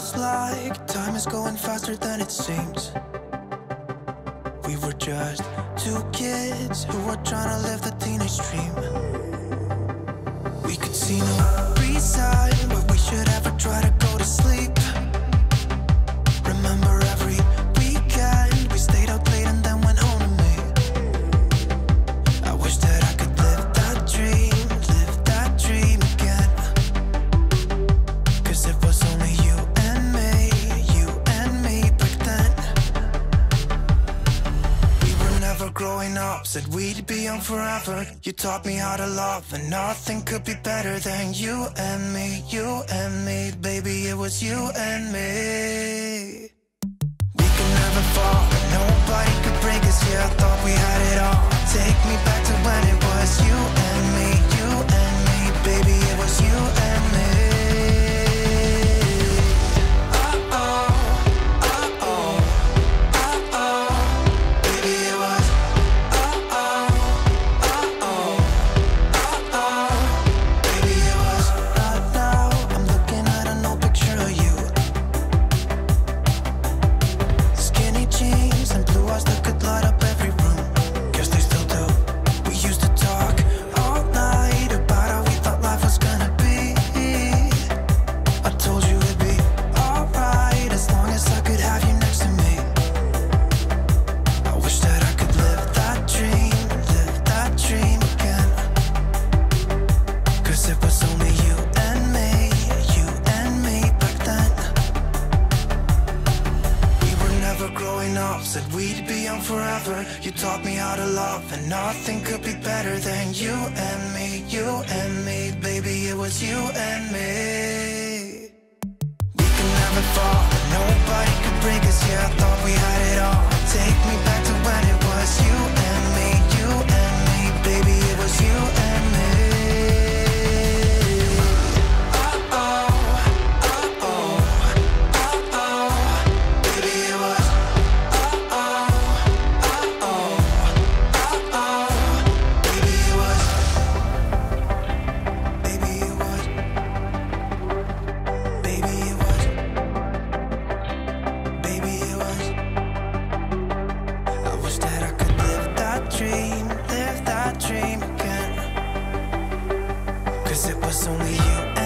Feels like time is going faster than it seems. We were just two kids who were trying to live the teenage dream. We could see no reason why we should ever try to go to sleep. Remember every weekend we stayed out late and then went home to me. I wish that I could live that dream again. 'Cause it was only you and me back then. We were never growing up, said we'd be young forever. You taught me how to love, and nothing could be better than you and me, baby, it was you and me. We could never fall, and nobody could break us, yeah, I thought we had it all. Take me back to when it was you and me, baby, it was you and me. Said we'd be young forever. You taught me how to love, and nothing could be better than you and me, baby, it was you and me. We could never fall, and nobody could break us, yeah, I thought we had it all. Take me back to when it was you and me, baby, it was you and me. Live that dream again. 'Cause it was only you and